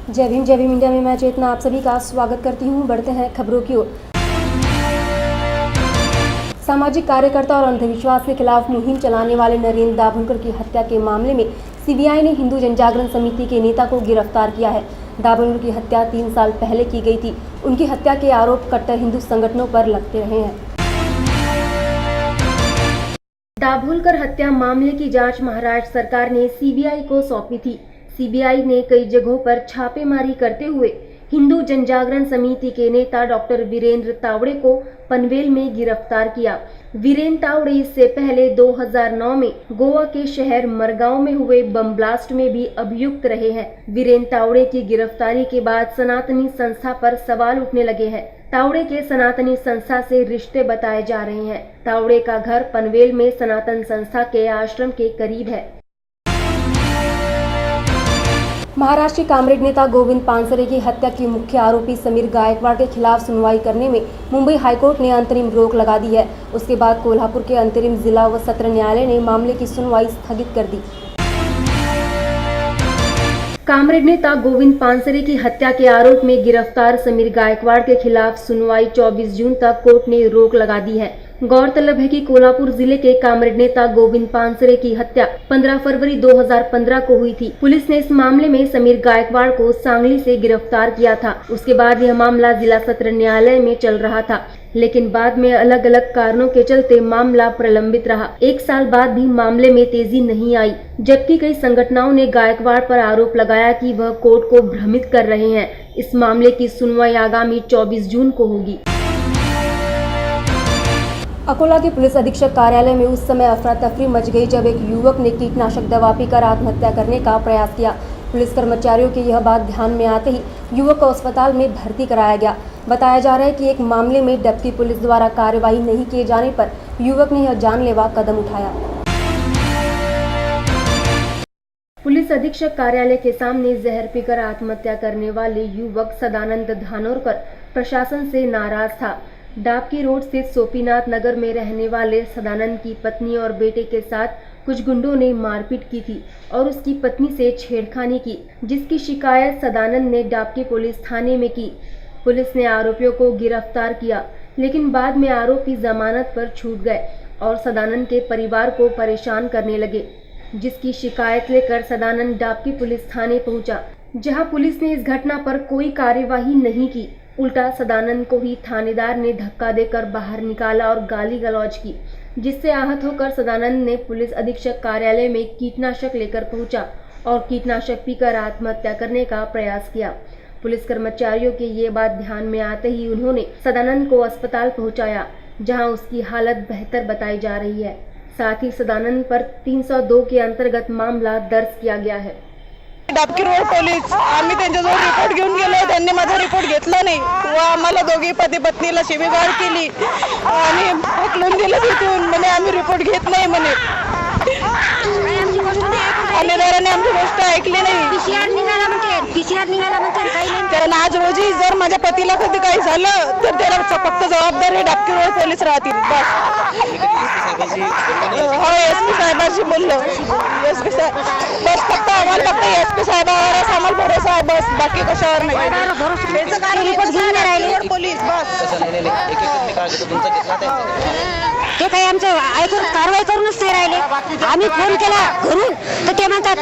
जय Bhim India में मैं चेतना आप सभी का स्वागत करती हूं। बढ़ते हैं खबरों की ओर। सामाजिक कार्यकर्ता और अंधविश्वास के खिलाफ मुहिम चलाने वाले नरेंद्र दाभोलकर की हत्या के मामले में सीबीआई ने हिंदू जनजागरण समिति के नेता को गिरफ्तार किया है। दाभोलकर की हत्या 3 साल पहले की गई थी। उनकी हत्या के आरोप कट्टर हिंदू संगठनों पर लगते रहे हैं। दाभोलकर हत्या मामले की जांच महाराष्ट्र सरकार ने सीबीआई को सौंपी थी। सीबीआई ने कई जगहों पर छापेमारी करते हुए हिंदू जनजागरण समिति के नेता डॉक्टर वीरेंद्र तावड़े को पनवेल में गिरफ्तार किया। वीरेंद्र तावड़े इससे पहले 2009 में गोवा के शहर मरगांव में हुए बम ब्लास्ट में भी अभियुक्त रहे हैं। वीरेंद्र तावड़े की गिरफ्तारी के बाद सनातनी संस्था पर सवाल उठने लगे हैं। तावड़े के सनातनी संस्था से रिश्ते बताए जा रहे हैं। तावड़े का घर पनवेल में सनातन संस्था के आश्रम के करीब है। महाराष्ट्र के कामरेड नेता गोविंद पानसरे की हत्या के मुख्य आरोपी समीर गायकवाड़ के खिलाफ सुनवाई करने में मुंबई हाईकोर्ट ने अंतरिम रोक लगा दी है। उसके बाद कोल्हापुर के अंतरिम जिला व सत्र न्यायालय ने मामले की सुनवाई स्थगित कर दी। कामरेड नेता गोविंद पानसरे की हत्या के आरोप में गिरफ्तार समीर गायकवाड़ के खिलाफ सुनवाई 24 जून तक कोर्ट ने रोक लगा दी है। गौरतलब है कि कोल्हापुर जिले के कामरेड नेता गोविंद पानसरे की हत्या 15 फरवरी 2015 को हुई थी। पुलिस ने इस मामले में समीर गायकवाड़ को सांगली से गिरफ्तार किया था। उसके बाद यह मामला जिला सत्र न्यायालय में चल रहा था, लेकिन बाद में अलग अलग कारणों के चलते मामला प्रलंबित रहा। 1 साल बाद भी मामले में तेजी नहीं आई, जबकि कई संगठनों ने गायकवाड़ पर आरोप लगाया कि वह कोर्ट को भ्रमित कर रहे हैं। इस मामले की सुनवाई आगामी 24 जून को होगी। अकोला के पुलिस अधीक्षक कार्यालय में उस समय अफरा तफरी मच गई जब एक युवक ने कीटनाशक दवा पीकर आत्महत्या करने का प्रयास किया। पुलिस कर्मचारियों की यह बात ध्यान में आते ही युवक को अस्पताल में भर्ती कराया गया। बताया जा रहा है कि एक मामले में डबकी पुलिस द्वारा कार्यवाही नहीं किए जाने पर युवक ने यह जानलेवा कदम उठाया। पुलिस अधीक्षक कार्यालय के सामने जहर पीकर आत्महत्या करने वाले युवक सदानंद धानोरकर प्रशासन से नाराज था। डाबकी रोड स्थित सोपीनाथ नगर में रहने वाले सदानंद की पत्नी और बेटे के साथ कुछ गुंडों ने मारपीट की थी और उसकी पत्नी से छेड़खानी की, जिसकी शिकायत सदानंद ने डाबकी पुलिस थाने में की। पुलिस ने आरोपियों को गिरफ्तार किया, लेकिन बाद में आरोपी जमानत पर छूट गए और सदानंद के परिवार को परेशान करने लगे, जिसकी शिकायत लेकर सदानंद डाबकी पुलिस थाने पहुंचा, जहां पुलिस ने इस घटना पर कोई कार्यवाही नहीं की। उल्टा सदानंद को ही थानेदार ने धक्का देकर बाहर निकाला और गाली गलौज की, जिससे आहत होकर सदानंद ने पुलिस अधीक्षक कार्यालय में कीटनाशक लेकर पहुंचा और कीटनाशक पीकर आत्महत्या करने का प्रयास किया। पुलिस कर्मचारियों की ये बात ध्यान में आते ही उन्होंने सदानंद को अस्पताल पहुंचाया, जहां उसकी हालत बेहतर बताई जा रही है। साथ ही सदानंद पर 302 के अंतर्गत मामला दर्ज किया गया है। डाबकी रोड पोलीस आम्ही त्यांच्याजवळ रिपोर्ट घेऊन गेलो, त्यांनी माझा रिपोर्ट घेतला नाही व आम्हाला दोघी पती पत्नीला शिवीगाळ केली आणि उकलून दिलं तिथून. म्हणे आम्ही रिपोर्ट घेत नाही म्हणे. थानेदाराने आमची गोष्ट ऐकली नाही. कारण आज रोजी जर माझ्या पतीला कधी काही झालं तर त्याला फक्त जबाबदारी डाबकी रोड पोलीस राहतील. बस हो, एसपी साहेबांशी बोललो. एसपी साहेब बस फक्त आम्हाला फक्त एसपी साहेबांवरच आम्हाला भरोसा आहे, बस बाकी कशावर नाही. पोलीस बस ते काही आमचं ऐकून कारवाई करूनच नाही राहिले. आम्ही फोन केला घरून तर ते म्हणतात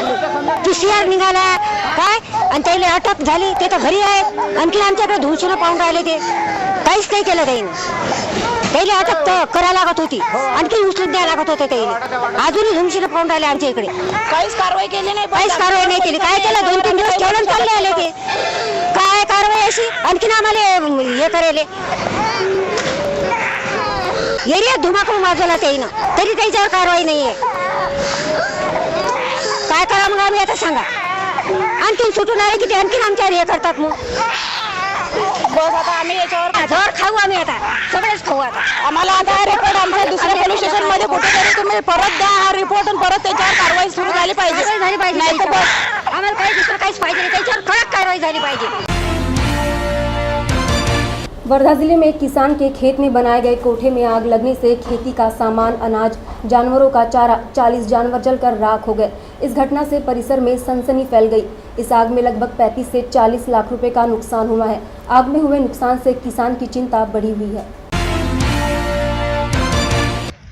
PCR निघाला काय आणि त्याला अटक झाली, ते तर घरी आहेत. आणखी आमच्याकडे धुळशीनं पाहून राहिले, ते काहीच नाही केलं. त्याला अटक तर करायला लागत होती, आणखी उचलून द्यायला लागत होते. त्याला अजूनही धुळशीनं पाहून राहिले आमच्या इकडे. काहीच कारवाई केली नाही. काहीच कारवाई नाही केली. काय केलं 2-3 दिवस ठेवून चालले आले. ते काय कारवाई अशी आणखीन आम्हाला हे करायले. एरियात धुमाकूळ माजवला त्याईनं, तरी त्याच्यावर कारवाई नाहीये. काय करा मग आम्ही आता सांगा. आणखीन सुटून आले की ते आणखीन आमच्यावर हे करतात. मग बस आता आम्ही याच्यावर खाऊ आम्ही आता सगळेच खाऊ. आता आम्हाला आता रिपोर्ट आमच्या दुसऱ्या पोलीस स्टेशन मध्ये कुठेतरी तुम्ही परत द्या हा रिपोर्ट आणि परत त्याच्यावर कारवाई सुरू झाली पाहिजे. नाही तर बस आम्हाला काही दुसरं काहीच पाहिजे नाही. त्याच्यावर कडक कारवाई झाली पाहिजे. वर्धा जिले में एक किसान के खेत में बनाए गए कोठे में आग लगने से खेती का सामान, अनाज, जानवरों का चारा, 40 जानवर जलकर राख हो गए। इस घटना से परिसर में सनसनी फैल गई। इस आग में लगभग 35 से 40 लाख रुपए का नुकसान हुआ है। आग में हुए नुकसान से किसान की चिंता बढ़ी हुई है।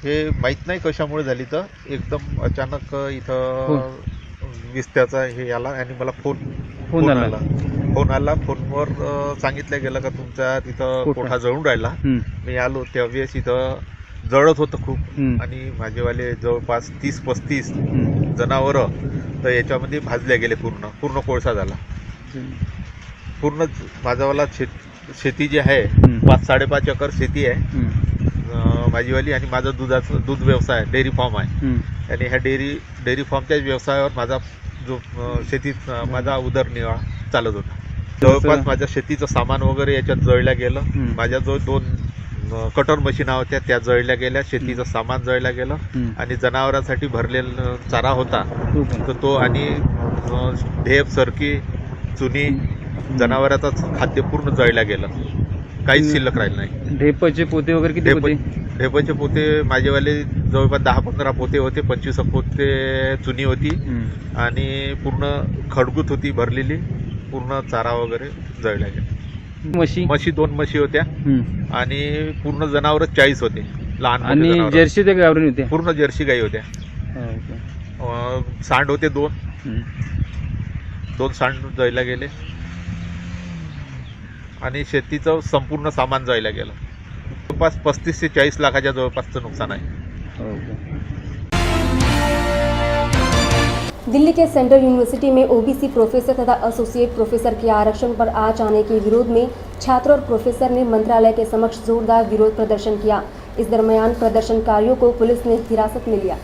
हे माहीत नाही कशामुळे झाली, तर एकदम अचानक इथं विस्त्याचा हे आला आणि मला फोन आला. फोनवर सांगितलं गेलं का तुमच्या तिथं कोठा जळून राहिला. मी आलो त्यावेळेस इथं जळत होतं खूप आणि माझेवाले जवळपास 30-35 जनावरं तर याच्यामध्ये भाजल्या गेले. पूर्ण कोळसा झाला. पूर्ण माझावाला शेती जी आहे 5-5.5 एकर शेती आहे माझीवाली, आणि माझा दूध व्यवसाय डेअरी फार्म आहे. आणि ह्या डेअरी फार्मच्याच व्यवसायावर माझा जो शेतीत माझा उदरनिर्वाह चालत होता. जवळपास माझ्या शेतीचं सामान वगैरे याच्यात जळल्या गेलं. माझ्या जो 2 कटर मशीना होत्या त्या जळल्या गेल्या. शेतीचं सामान जळल्या गेलं आणि जनावरांसाठी भरलेला चारा होता तर तो, आणि ढेप, सरकी, चुनी, जनावरांचं खाद्य पूर्ण जळल्या गेलं. काहीच शिल्लक राहिलं नाही. ढेपाचे पोते वगैरे किती होते? ढेपाचे पोते माझेवाले जवळपास 10-15 पोते होते. 25 पोते चुनी होती आणि पूर्ण खडगूत होती भरलेली. पूर्ण चारा वगैरे जळल्या गेला. म्हशी 2 म्हशी होत्या आणि पूर्ण जनावर 40 होते. लहान आणि जर्सी ते गावरान होते? पूर्ण जर्सी गाई होत्या. सांड होते 2 सांड जळल्या गेले आणि शेतीचं संपूर्ण सामान जळल्या गेलं. जवळपास 35 ते 40 लाखाच्या जवळपासचं नुकसान आहे. दिल्ली के सेंट्रल यूनिवर्सिटी में ओबीसी प्रोफेसर तथा एसोसिएट प्रोफेसर के आरक्षण पर आज आने के विरोध में छात्र और प्रोफेसर ने मंत्रालय के समक्ष जोरदार विरोध प्रदर्शन किया। इस दरमियान प्रदर्शनकारियों को पुलिस ने हिरासत में लिया।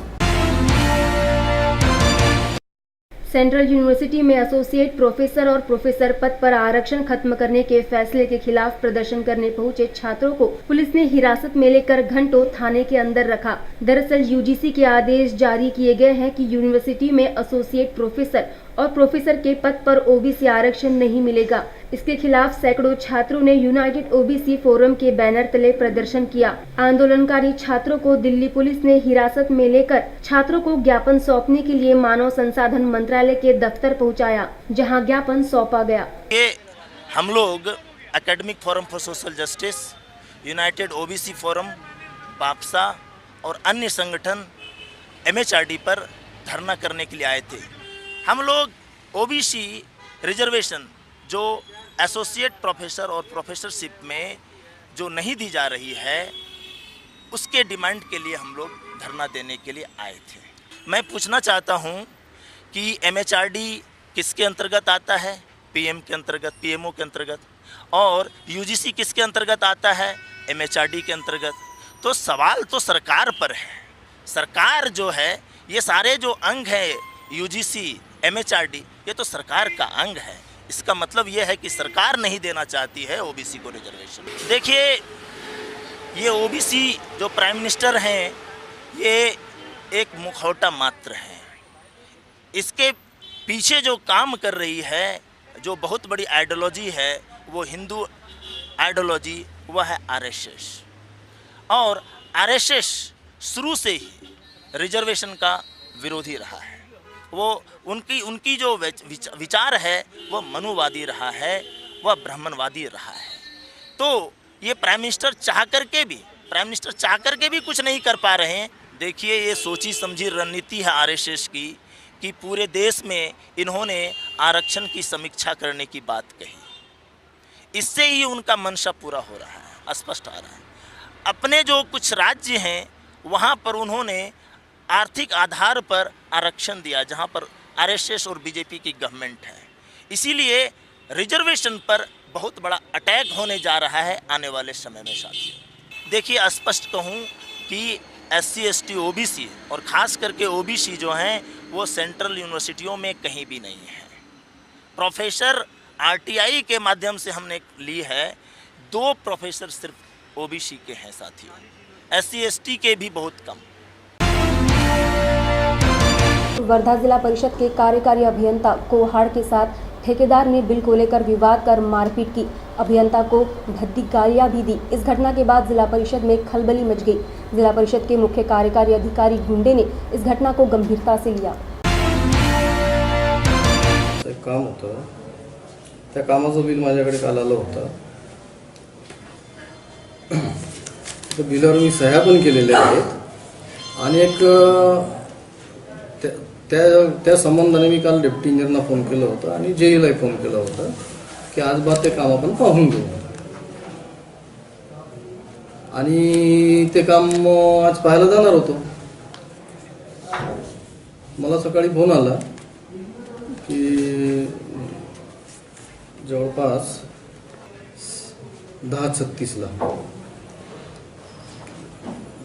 सेंट्रल यूनिवर्सिटी में एसोसिएट प्रोफेसर और प्रोफेसर पद पर आरक्षण खत्म करने के फैसले के खिलाफ प्रदर्शन करने पहुंचे छात्रों को पुलिस ने हिरासत में लेकर घंटों थाने के अंदर रखा। दरअसल यूजीसी के आदेश जारी किए गए हैं कि यूनिवर्सिटी में एसोसिएट प्रोफेसर और प्रोफेसर के पद पर ओबीसी आरक्षण नहीं मिलेगा। इसके खिलाफ सैकड़ों छात्रों ने यूनाइटेड ओबीसी फोरम के बैनर तले प्रदर्शन किया। आंदोलनकारी छात्रों को दिल्ली पुलिस ने हिरासत में लेकर छात्रों को ज्ञापन सौंपने के लिए मानव संसाधन मंत्रालय के दफ्तर पहुंचाया, जहां ज्ञापन सौंपा गया। ये हम लोग academic forum for social justice, united OBC forum, Papsa और अन्य संगठन एमएचआरडी पर धरना करने के लिए आए थे। हम लोग ओबीसी रिजर्वेशन जो एसोसिएट प्रोफेसर और प्रोफेसरशिप में जो नहीं दी जा रही है उसके डिमांड के लिए हम लोग धरना देने के लिए आए थे। मैं पूछना चाहता हूं कि एमएचआरडी किसके अंतर्गत आता है? पीएम के अंतर्गत, पीएमओ के अंतर्गत, और यूजीसी किसके अंतर्गत आता है? एमएचआरडी के अंतर्गत। तो सवाल तो सरकार पर है। सरकार जो है, ये सारे जो अंग है यूजीसी, एमएचआरडी, ये तो सरकार का अंग है। इसका मतलब ये है कि सरकार नहीं देना चाहती है ओबीसी को रिजर्वेशन। देखिए, ये ओबीसी जो प्राइम मिनिस्टर हैं, ये एक मुखौटा मात्र है। इसके पीछे जो काम कर रही है, जो बहुत बड़ी आइडियोलॉजी है, वो हिंदू आइडियोलॉजी, वह है आरएसएस। और आरएसएस शुरू से ही रिजर्वेशन का विरोधी रहा है। वो उनकी जो विचार है वो मनुवादी रहा है, वह ब्राह्मणवादी रहा है। तो ये प्राइम मिनिस्टर चाह करके भी कुछ नहीं कर पा रहे हैं। देखिए, ये सोची समझी रणनीति है आरएसएस की कि पूरे देश में इन्होंने आरक्षण की समीक्षा करने की बात कही। इससे ही उनका मंशा पूरा हो रहा है, स्पष्ट आ रहा है। अपने जो कुछ राज्य हैं वहाँ पर उन्होंने आर्थिक आधार पर आरक्षण दिया, जहाँ पर आरएसएस और बीजेपी की गवर्नमेंट है। इसीलिए रिजर्वेशन पर बहुत बड़ा अटैक होने जा रहा है आने वाले समय में। साथियों, देखिए, स्पष्ट कहूँ कि एससी, एसटी, ओबीसी और ख़ास करके ओबीसी जो हैं वो सेंट्रल यूनिवर्सिटियों में कहीं भी नहीं है। प्रोफेसर आरटीआई के माध्यम से हमने ली है, 2 प्रोफेसर सिर्फ ओबीसी के हैं साथियों, एससी, एसटी के भी बहुत कम। वर्धा जिला परिषद के कार्यकारी अभियंता कोहाड़ के साथ ठेकेदार ने बिल को लेकर विवाद कर मारपीट की, अभियंता को भद्दी गालियां भी दी। इस घटना के बाद जिला परिषद में खलबली मच गई। जिला परिषद के मुख्य कार्यकारी अधिकारी गुंडे ने इस घटना को गंभीरता से लिया। एक काम होतं, त्या कामाचं बिल माझ्याकडे काल आलं होतं. त्या बिलावर मी सह्या पण केलेल्या आहेत आणि एक त्या संबंधाने मी काल डेप्टी इंजिनियरना फोन केलं होतं आणि जेईला फोन केला होता की आज बाद ते काम आपण पाहून घेऊ आणि ते काम आज पाहायला जाणार होतो. मला सकाळी फोन आला की जवळपास 10:36ला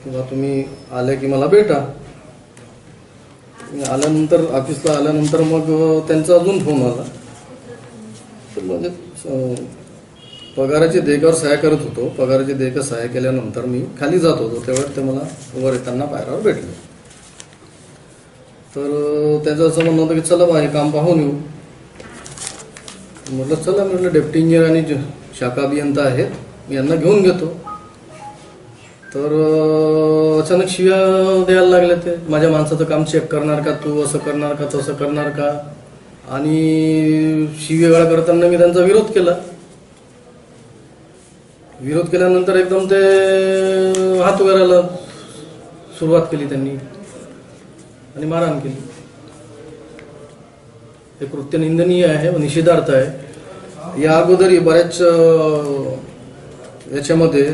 किंवा तुम्ही आले की मला भेटा. आल्यानंतर ऑफिसला आल्यानंतर मग त्यांचा अजून फोन आला. तर म्हणजे पगाराची देयकावर सह्या करत होतो. पगाराची देयका सह्या केल्यानंतर मी खाली जात होतो, तेव्हा ते मला वर येताना पायऱ्यावर भेटले. तर त्याचं असं म्हणणं होतं की चला बा हे काम पाहून येऊ. म्हटलं चला, म्हटलं डेप्टी इंजिनियर आणि शाखा अभियंता आहेत, मी यांना घेऊन घेतो. तर अचानक शिव्या द्यायला लागले. ते माझ्या माणसाचं काम चेक करणार का तू, असं करणार का तसं करणार का, आणि शिवीगाळ करताना मी त्यांचा विरोध केला. विरोध केल्यानंतर एकदम ते हात उगारायला सुरुवात केली त्यांनी आणि मारहाण केली. हे कृत्य निंदनीय आहे व निषेधार्थ आहे. या अगोदरही बऱ्याच याच्यामध्ये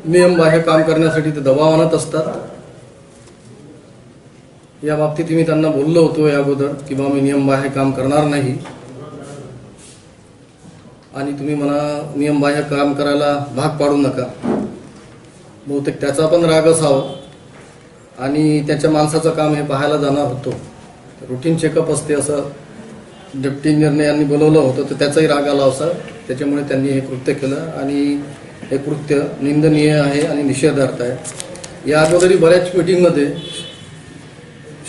नियमबाह्य काम करण्यासाठी ते दबाव आणत असतात. या बाबतीत मी त्यांना बोललो होतो या अगोदर की बा मी नियमबाह्य काम करणार नाही आणि तुम्ही मला नियमबाह्य काम करायला भाग पाडू नका. बहुतेक त्याचा पण राग असावा आणि त्याच्या माणसाचं काम हे पाहायला जाणार होतो. रुटीन चेकअप असते असं डेप्टी इंजिनियरने यांनी बोलवलं होतं, तर त्याचाही राग आला असा. त्याच्यामुळे त्यांनी हे कृत्य केलं आणि हे कृत्य निंदनीय आहे आणि निषेधार्थ आहे. या अगोदरही बऱ्याच मीटिंगमध्ये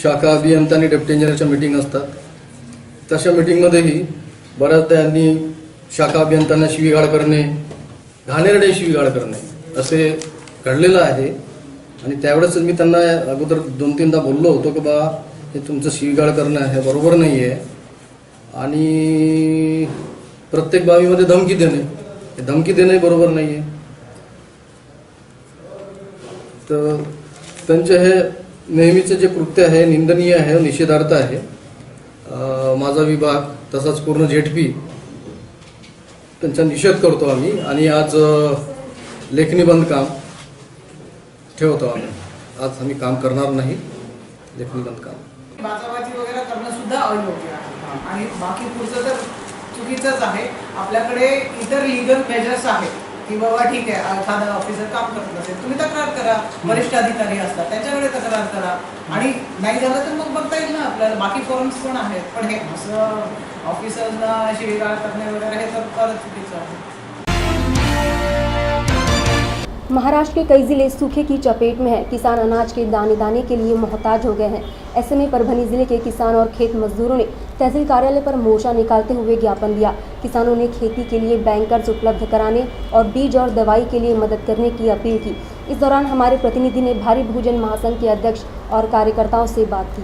शाखा अभियंता आणि डेप्टी इंजिनियरच्या मीटिंग असतात. तशा मीटिंगमध्येही बऱ्याचदा यांनी शाखा अभियंत्यांना शिवीगाळ करणे, घाणेरडे शिवीगाळ करणे असे घडलेलं आहे. आणि त्यावेळेस मी त्यांना अगोदर 2-3दा बोललो होतो की बा हे तुमचं शिवीगाळ करणं हे बरोबर नाही आहे आणि प्रत्येक बाबीमध्ये धमकी देणे, हे धमकी देणे बरोबर नाही आहे. तर त्यांचे हे नेहमीचे जे कृत्य आहे निंदनीय आहे, निषेधार्थ आहे. माझा विभाग तसाच पूर्ण झेडपी त्यांचा निषेध करतो आम्ही आणि आज लेखणी बंद काम ठेवतो आम्ही. आज आम्ही काम करणार नाही, लेखणी बंद काम. बाचाबाची वगैरे करणं सुद्धा अयोग्य आहे आणि बाकी पुढचं तर चुकीचंच आहे. आपल्याकडे इतर लिगल मेजर्स आहेत की बाबा ठीक आहे, एखादा ऑफिसर काम करत असेल तुम्ही तक्रार करा, वरिष्ठ अधिकारी असतात त्यांच्याकडे तक्रार करा आणि नाही झालं तर मग बघता येईल ना आपल्याला. बाकी फॉर्म्स पण आहेत. पण हे असं ऑफिसर्सना शिवीगाळ करणे वगैरे हे तर फारच चुकीचं आहे. महाराष्ट्र के कई जिले सूखे की चपेट में है। किसान अनाज के दाने दाने के लिए मोहताज हो गए हैं। ऐसे में परभनी जिले के किसान और खेत मजदूरों ने तहसील कार्यालय पर मोर्चा निकालते हुए ज्ञापन दिया। किसानों ने खेती के लिए बैंक कर्ज उपलब्ध कराने और बीज और दवाई के लिए मदद करने की अपील की। इस दौरान हमारे प्रतिनिधि ने भारी बहुजन महासंघ के अध्यक्ष और कार्यकर्ताओं से बात की।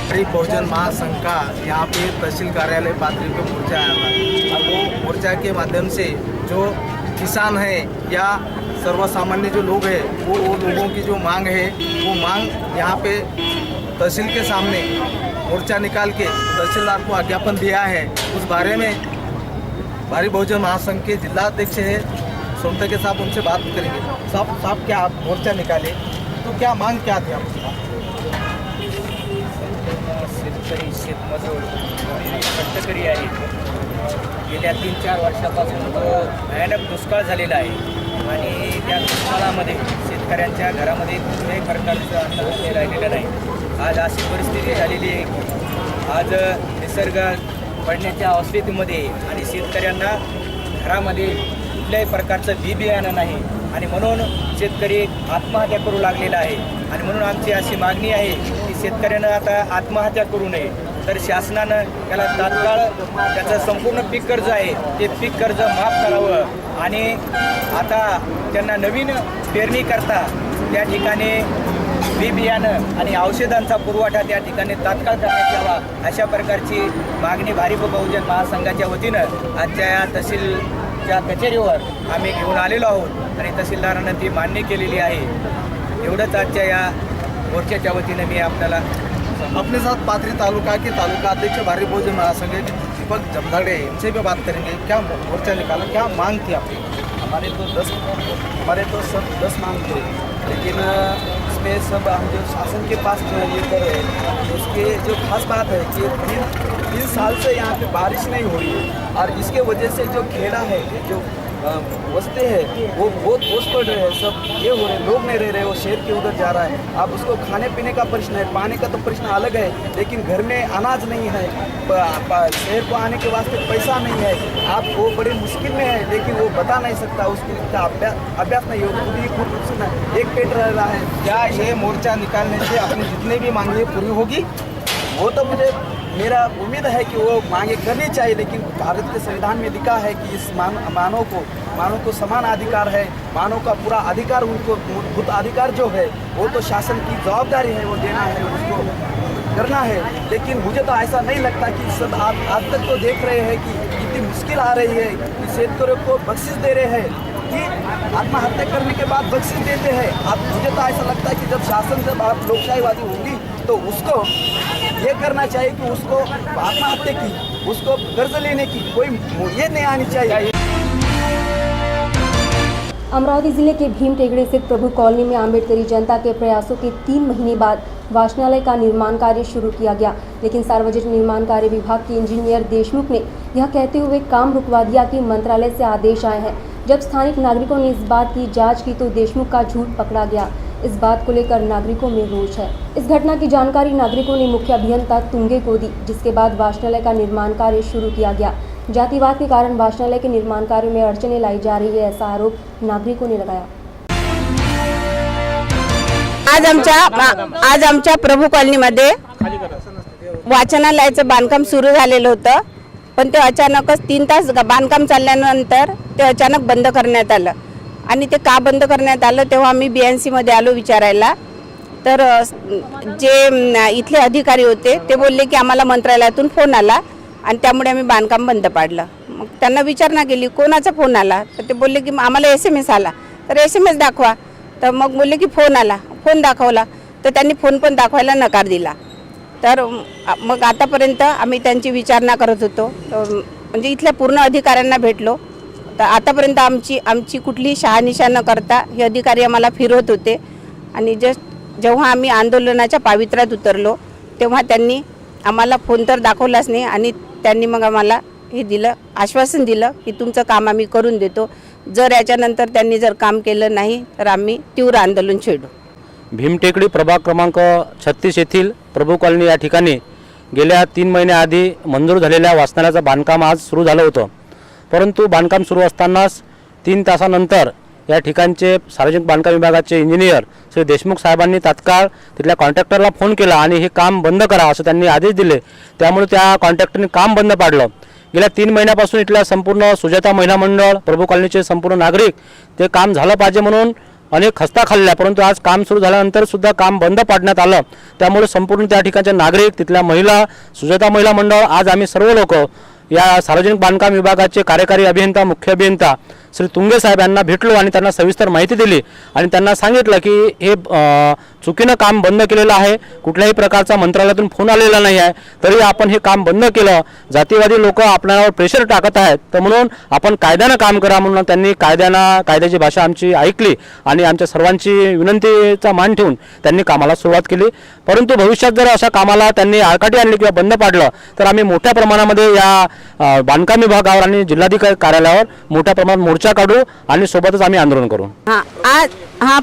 भारी बहुजन महासंघ का यहाँ पे तहसील कार्यालय पाथरी पे मोर्चा आया था और वो मोर्चा के माध्यम से जो किसान है या सर्वसामान्य जो लोग हैं वो लोगों की जो मांग है वो मांग यहाँ पे तहसील के सामने मोर्चा निकाल के तहसीलदार को ज्ञापन दिया है। उस बारे में भारी बहुजन महासंघ के जिलाध्यक्ष है सोमता के साहब, उनसे बात करेंगे। साहब क्या आप मोर्चा निकाले तो क्या मांग क्या थी आपकी? शेतकरी शेतमजूर कष्टकरी आहे. गेल्या 3-4 वर्षापासून भयानक दुष्काळ झालेला आहे आणि त्या दुष्काळामध्ये शेतकऱ्यांच्या घरामध्ये कुठल्याही प्रकारचं अन्न हे राहिलेलं नाही. आज अशी परिस्थिती झालेली आहे की आज निसर्ग पडण्याच्या अवस्थेमध्ये आणि शेतकऱ्यांना घरामध्ये कुठल्याही प्रकारचं बी बियाणं नाही आणि म्हणून शेतकरी आत्महत्या करू लागलेला आहे. आणि म्हणून आमची अशी मागणी आहे की शेतकऱ्यांना आता आत्महत्या करू नये. तर शासनानं त्याला तात्काळ त्याचं संपूर्ण पीक कर्ज आहे ते पीक कर्ज माफ करावं आणि आता त्यांना नवीन पेरणी करता त्या ठिकाणी बी बियाणं आणि औषधांचा पुरवठा त्या ठिकाणी तात्काळ करण्यात यावा अशा प्रकारची मागणी भारिप बहुजन महासंघाच्या वतीनं आजच्या या तहसीलच्या कचेरीवर आम्ही घेऊन आलेलो आहोत आणि तहसीलदारानं ती मान्य केलेली आहे। एवढंच आजच्या या मोर्चाच्या वतीनं मी आपल्याला अपने साथ पाथरी तालुका के तालुका अध्यक्ष भारिप बहुजन महासंघ दीपक जमदाड़े इनसे भी बात करेंगे। क्या मोर्चा निकाला, क्या मांग थी आपकी? हमारे तो सब 10 मांग थे, लेकिन इसमें सब हम जो शासन के पास जो ये कर रहे हैं उसके जो खास बात है कि 3 साल से यहाँ पे बारिश नहीं हो रही है और इसके वजह से जो खेड़ा है जो बसते हैं वो बहुत ओस पड़ रहे हैं, सब ये हो रहे, लोग नहीं रह रहे, वो शहर के उधर जा रहा है। अब उसको खाने पीने का प्रश्न है, पानी का तो प्रश्न अलग है, लेकिन घर में अनाज नहीं है, शहर को आने के वास्ते पैसा नहीं है, आप वो बड़ी मुश्किल में है, लेकिन वो बता नहीं सकता, उसका अभ्यास नहीं हो, खुद ही खुद एक पेट रह रहा है। क्या ये मोर्चा निकालने से अपनी जितनी भी मांगे पूरी होगी? वो तो मेरा उम्मीद है कि वो मांगे करनी चाहिए, लेकिन भारत के संविधान में लिखा है कि इस मानव को समान अधिकार है, मानव का पूरा अधिकार, उनको मूलभूत अधिकार जो है वो तो शासन की जवाबदारी है, वो देना है, उसको करना है। लेकिन मुझे तो ऐसा नहीं लगता कि सब आज तक तो देख रहे हैं कि कितनी मुश्किल आ रही है कि शेतकरियों को बख्शिश दे रहे हैं कि आत्महत्या करने के बाद बख्शिश देते हैं। अब मुझे तो ऐसा लगता है कि जब शासन से बात लोकशाहीवादी होगी तो उसको ये करना चाहिए कि उसको आत्महत्या की, उसको कर्ज लेने की कोई ये नहीं आनी चाहिए। अमरावती जिले के भीम टेकड़ी स्थित प्रभु कॉलोनी में आम्बेडकरी जनता के प्रयासों के 3 महीने बाद वाचनालय का निर्माण कार्य शुरू किया गया, लेकिन सार्वजनिक निर्माण कार्य विभाग के इंजीनियर देशमुख ने यह कहते हुए काम रुकवा दिया कि मंत्रालय से आदेश आए हैं। जब स्थानिक नागरिकों ने इस बात की जांच की तो देशमुख का झूठ पकड़ा गया। इस बात को लेकर नागरिकों में रोष है। इस घटना की जानकारी नागरिकों ने मुख्य अभियंता तुंगे को दी, जिसके बाद वाचनालय का निर्माण कार्य शुरू किया गया। जातिवाद के कारण वाचनालय के निर्माण कार्य में अड़चनें लाई जा रही है, ऐसा आरोप नागरिकों ने लगाया। आज आमच्या प्रभू कॉलनीमध्ये वाचनालयाचं बांधकाम सुरू झालेलं होतं, पण ते अचानकच 3 तास बांधकाम चालल्यानंतर ते अचानक बंद करण्यात आलं आणि ते का बंद करण्यात आलं तेव्हा आम्ही BNC मध्ये आलो विचारायला। तर जे इथले अधिकारी होते ते बोलले की आम्हाला मंत्रालयातून फोन आला आणि त्यामुळे आम्ही बांधकाम बंद पाडलं। मग त्यांना विचारणा केली कोणाचा फोन आला, तर ते बोलले की आम्हाला SMS आला। तर SMS दाखवा, तर मग बोलले की फोन आला, फोन दाखवला, तर त्यांनी फोन पण दाखवायला नकार दिला। तर मग आतापर्यंत आम्ही त्यांची विचारणा करत होतो, म्हणजे इथल्या पूर्ण अधिकाऱ्यांना भेटलो, तर आतापर्यंत आमची कुठली शहानिशा न करता हे अधिकारी आम्हाला फिरवत होते आणि जेव्हा आम्ही आंदोलनाच्या पावित्र्यात उतरलो तेव्हा त्यांनी आम्हाला फोन तर दाखवलाच नाही आणि त्यांनी मग आम्हाला हे दिलं, आश्वासन दिलं की तुमचं काम आम्ही करून देतो, जर याच्यानंतर त्यांनी जर काम केलं नाही तर आम्ही तीव्र आंदोलन छेडू। भीमटेकडी प्रभाग क्रमांक 36 येथील प्रभू कॉलनी या ठिकाणी गेल्या 3 महिन्याआधी मंजूर झालेल्या वाचनालयाचं बांधकाम आज सुरू झालं होतं, परंतु बांधकाम सुरू असतानाच 3 तासानंतर या ठिकाणचे सार्वजनिक बांधकाम विभागाचे इंजिनियर श्री देशमुख साहेबांनी तात्काळ तिथल्या कॉन्ट्रॅक्टरला फोन केला आणि हे काम बंद करा असं त्यांनी आदेश दिले। त्यामुळे त्या कॉन्ट्रॅक्टरने काम बंद पाडलं। गेल्या 3 महिन्यापासून इथल्या संपूर्ण सुजाता महिला मंडळ प्रभू कॉलनीचे संपूर्ण नागरिक ते काम झालं पाहिजे म्हणून अनेक खस्ता खाल्ल्या, परंतु आज काम सुरू झाल्यानंतर सुद्धा काम बंद पाडण्यात आलं। त्यामुळे संपूर्ण त्या ठिकाणचे नागरिक, तिथल्या महिला, सुजाता महिला मंडळ, आज आम्ही सर्व लोक या सार्वजनिक बांधकाम विभागाचे कार्यकारी अभियंता, मुख्य अभियंता श्री तुंगे साहेब यांना भेटलो आणि त्यांना सविस्तर माहिती दिली आणि त्यांना सांगितलं की हे चुकीनं काम बंद केलेलं आहे, कुठल्याही प्रकारचा मंत्रालयातून फोन आलेला नाही आहे, तरी आपण हे काम बंद केलं। जातीवादी लोक आपल्यावर प्रेशर टाकत आहेत, तर म्हणून आपण कायद्यानं काम करा म्हणून त्यांनी कायद्याची भाषा आमची ऐकली आणि आमच्या सर्वांची विनंतीचा मान ठेवून त्यांनी कामाला सुरुवात केली। परंतु भविष्यात जर अशा कामाला त्यांनी आळकाठी आणली किंवा बंद पाडलं तर आम्ही मोठ्या प्रमाणामध्ये या बांधकाम विभागावर आणि जिल्हाधिकारी कार्यालयावर मोठ्या प्रमाणात मोर्चा काढू आणि सोबतच आम्ही आंदोलन करू। आज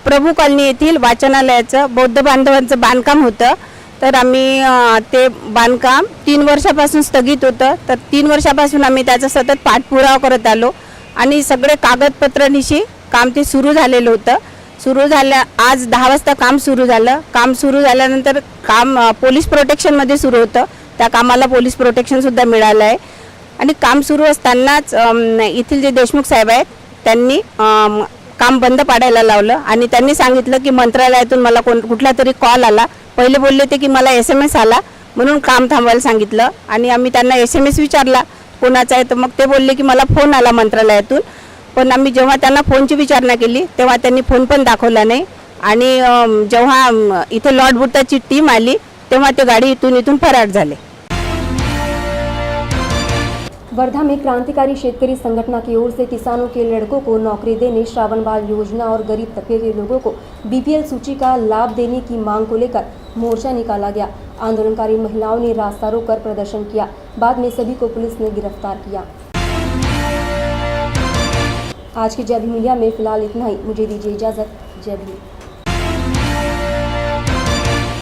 प्रभू कॉलनी येथील वाचनालयाचं बौद्ध बांधवांचं बांधकाम होतं, तर आम्ही ते बांधकाम 3 वर्षापासून स्थगित होतं, तर 3 वर्षापासून आम्ही त्याचा सतत पाठपुरावा करत आलो आणि सगळे कागदपत्रांनिशी काम ते सुरू झालेलं होतं। आज 10 वाजता काम सुरू झालं। काम सुरू झाल्यानंतर काम पोलीस प्रोटेक्शनमध्ये सुरू होतं, त्या कामाला पोलीस प्रोटेक्शनसुद्धा मिळालं आहे. आणि काम सुरू असतानाच येथील जे देशमुख साहेब आहेत त्यांनी काम बंद पाडायला लावलं आणि त्यांनी सांगितलं की मंत्रालयातून मला कुठला तरी कॉल आला. पहिले बोलले होते की मला SMS आला म्हणून काम थांबवायला सांगितलं आणि आम्ही त्यांना SMS विचारला कोणाचा आहे, तर मग ते बोलले की मला फोन आला मंत्रालयातून. पण आम्ही जेव्हा त्यांना फोनची विचारणा केली तेव्हा त्यांनी फोन पण दाखवला नाही. आणि जेव्हा इथे लॉर्ड बुटाची टीम आली तेव्हा ते गाडी इथून फरार झाले. वर्धा में क्रांतिकारी शेतकरी संगठन की ओर से किसानों के लड़कों को नौकरी देने, श्रावण बाल योजना और गरीब तबके के लोगों को BPL सूची का लाभ देने की मांग को लेकर मोर्चा निकाला गया. आंदोलनकारी महिलाओं ने रास्ता रोककर प्रदर्शन किया. बाद में सभी को पुलिस ने गिरफ्तार किया. आज की जय भीम मीडिया में फिलहाल इतना ही. मुझे दीजिए इजाजत. जय भीम.